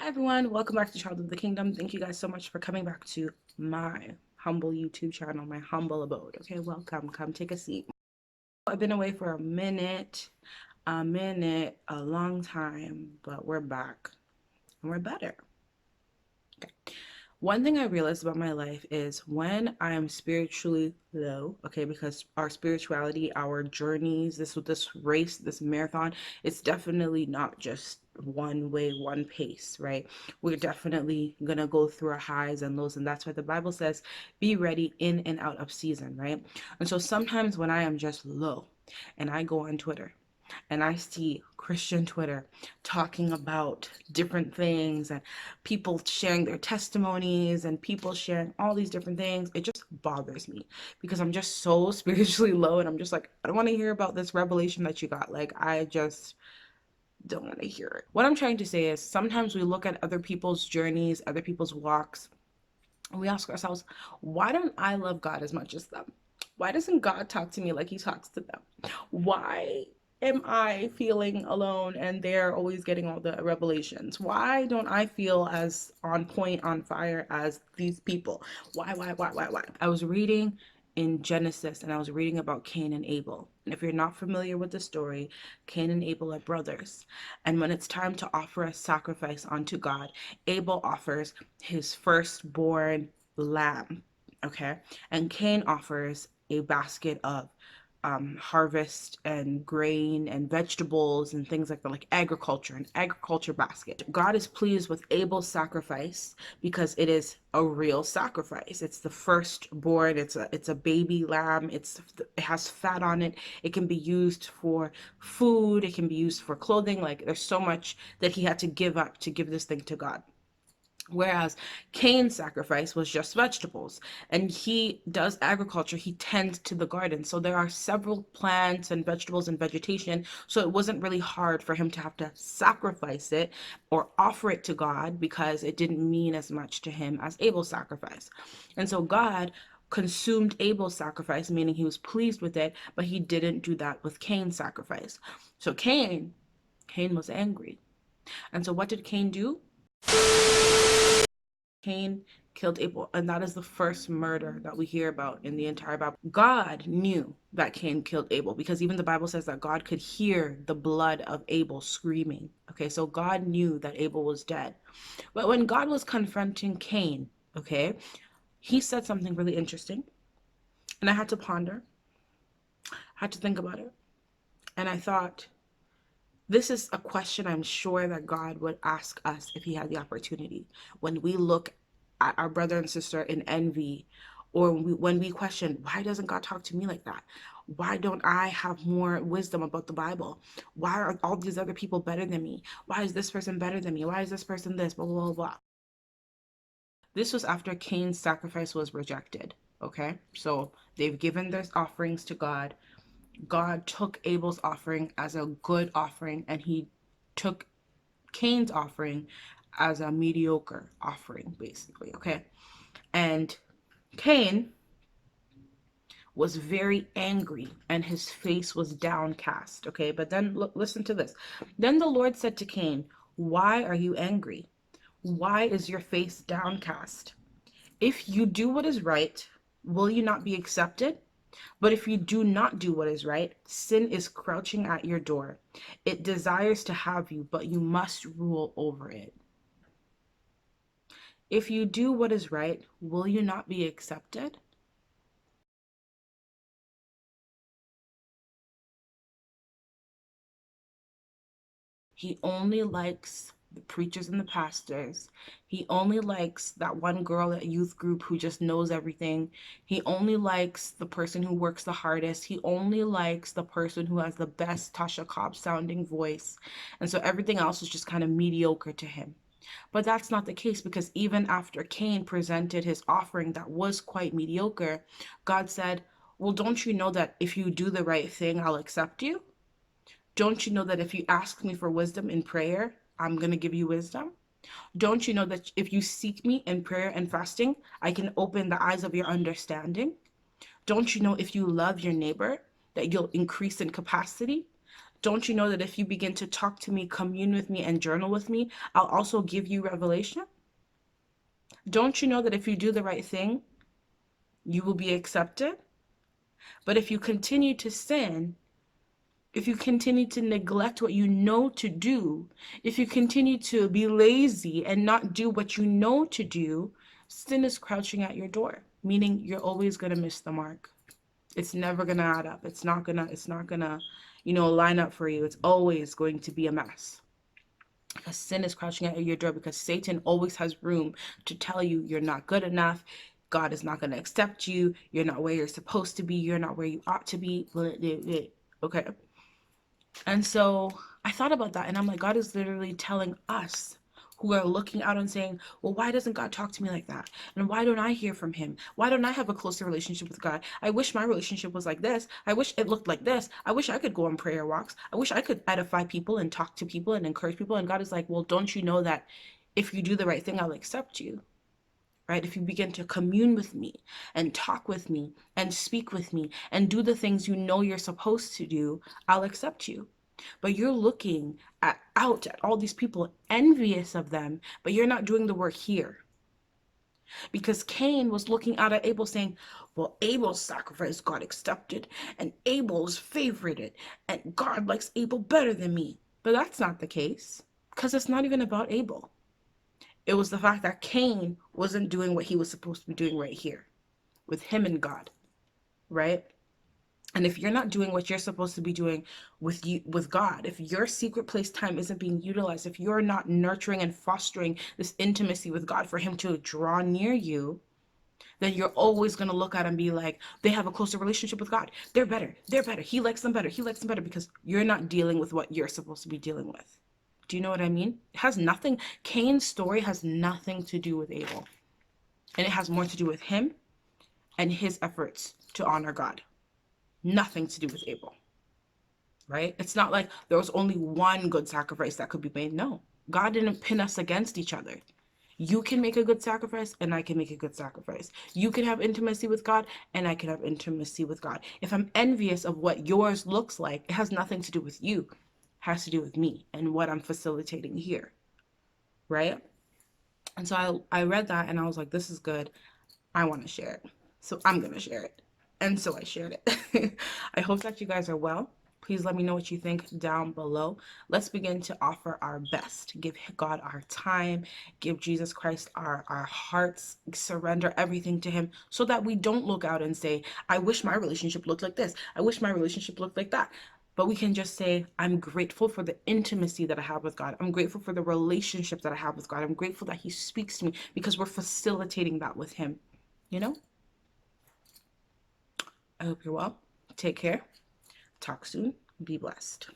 Hi everyone, welcome back to Child of the Kingdom. Thank you guys so much for coming back to my humble YouTube channel, my humble abode. Okay, welcome. Come take a seat. I've been away for a long time, but we're back and we're better. Okay. One thing I realized about my life is when I am spiritually low, okay, because our spirituality, our journeys, this race, this marathon, it's definitely not just one way, one pace, right? We're definitely gonna go through our highs and lows, and that's why the Bible says, be ready in and out of season, right? And so sometimes when I am just low and I go on Twitter and I see Christian Twitter talking about different things and people sharing their testimonies and people sharing all these different things, it just bothers me because I'm just so spiritually low and I'm just like, I don't want to hear about this revelation that you got. Like, I just don't want to hear it. What I'm trying to say is sometimes we look at other people's journeys, other people's walks, and we ask ourselves, why don't I love God as much as them? Why doesn't God talk to me like he talks to them? Why am I feeling alone and they're always getting all the revelations? Why don't I feel as on point, on fire as these people? Why? I was reading in Genesis and I was reading about Cain and Abel. And if you're not familiar with the story, Cain and Abel are brothers. And when it's time to offer a sacrifice unto God, Abel offers his firstborn lamb, okay? And Cain offers a basket of harvest and grain and vegetables and things like that, like an agriculture basket. God is pleased with Abel's sacrifice because it is a real sacrifice. It's the firstborn. It's a baby lamb. It has fat on it. It can be used for food. It can be used for clothing. Like there's so much that he had to give up to give this thing to God. Whereas Cain's sacrifice was just vegetables, and he does agriculture, he tends to the garden. So there are several plants and vegetables and vegetation. So it wasn't really hard for him to have to sacrifice it or offer it to God because it didn't mean as much to him as Abel's sacrifice. And so God consumed Abel's sacrifice, meaning he was pleased with it, but he didn't do that with Cain's sacrifice. So Cain was angry. And so what did Cain do? Cain killed Abel, and that is the first murder that we hear about in the entire Bible. God knew that Cain killed Abel because even the Bible says that God could hear the blood of Abel screaming. Okay, so God knew that Abel was dead. But when God was confronting Cain, okay, he said something really interesting, and I had to ponder, had to think about it, and I thought, this is a question I'm sure that God would ask us if he had the opportunity. When we look at our brother and sister in envy, or when we question, why doesn't God talk to me like that? Why don't I have more wisdom about the Bible? Why are all these other people better than me? Why is this person better than me? Why is this person this? Blah, blah, blah, blah. This was after Cain's sacrifice was rejected. Okay, so they've given their offerings to God. God took Abel's offering as a good offering, and he took Cain's offering as a mediocre offering, basically, okay? And Cain was very angry and his face was downcast, okay? But then listen to this. Then the Lord said to Cain, why are you angry? Why is your face downcast? If you do what is right, will you not be accepted? But if you do not do what is right, sin is crouching at your door. It desires to have you, but you must rule over it. If you do what is right, will you not be accepted? He only likes the preachers and the pastors. He only likes that one girl at youth group who just knows everything. He only likes the person who works the hardest. He only likes the person who has the best Tasha Cobb sounding voice. And so everything else is just kind of mediocre to him. But that's not the case, because even after Cain presented his offering that was quite mediocre, God said, well, don't you know that if you do the right thing, I'll accept you? Don't you know that if you ask me for wisdom in prayer, I'm going to give you wisdom? Don't you know that if you seek me in prayer and fasting, I can open the eyes of your understanding? Don't you know if you love your neighbor, that you'll increase in capacity? Don't you know that if you begin to talk to me, commune with me, and journal with me, I'll also give you revelation? Don't you know that if you do the right thing, you will be accepted? But if you continue to sin, if you continue to neglect what you know to do, if you continue to be lazy and not do what you know to do, sin is crouching at your door, meaning you're always going to miss the mark. It's never going to add up. It's not going to, line up for you. It's always going to be a mess. Because sin is crouching at your door, because Satan always has room to tell you you're not good enough. God is not going to accept you. You're not where you're supposed to be. You're not where you ought to be. Okay. And so I thought about that, and I'm like, God is literally telling us who are looking out and saying, well, why doesn't God talk to me like that? And why don't I hear from him? Why don't I have a closer relationship with God? I wish my relationship was like this. I wish it looked like this. I wish I could go on prayer walks. I wish I could edify people and talk to people and encourage people. And God is like, well, don't you know that if you do the right thing, I'll accept you? Right? If you begin to commune with me and talk with me and speak with me and do the things you know you're supposed to do, I'll accept you. But you're looking out at all these people, envious of them, but you're not doing the work here. Because Cain was looking out at Abel saying, well, Abel's sacrifice got accepted and Abel's favorited and God likes Abel better than me. But that's not the case, because it's not even about Abel. It was the fact that Cain wasn't doing what he was supposed to be doing right here with him and God, right? And if you're not doing what you're supposed to be doing with God, if your secret place time isn't being utilized, if you're not nurturing and fostering this intimacy with God for him to draw near you, then you're always going to look at and be like, they have a closer relationship with God. They're better. They're better. He likes them better. He likes them better, because you're not dealing with what you're supposed to be dealing with. Do you know what I mean? It has nothing. Cain's story has nothing to do with Abel. And it has more to do with him and his efforts to honor God. Nothing to do with Abel, right? It's not like there was only one good sacrifice that could be made. No, God didn't pin us against each other. You can make a good sacrifice and I can make a good sacrifice. You can have intimacy with God and I can have intimacy with God. If I'm envious of what yours looks like, it has nothing to do with you. It has to do with me and what I'm facilitating here, right? And so I read that and I was like, this is good. I want to share it. So I'm going to share it. And so I shared it. I hope that you guys are well. Please let me know what you think down below. Let's begin to offer our best. Give God our time. Give Jesus Christ our hearts. Surrender everything to him so that we don't look out and say, I wish my relationship looked like this. I wish my relationship looked like that. But we can just say, I'm grateful for the intimacy that I have with God. I'm grateful for the relationship that I have with God. I'm grateful that he speaks to me, because we're facilitating that with him. You know? I hope you're well. Take care. Talk soon. Be blessed.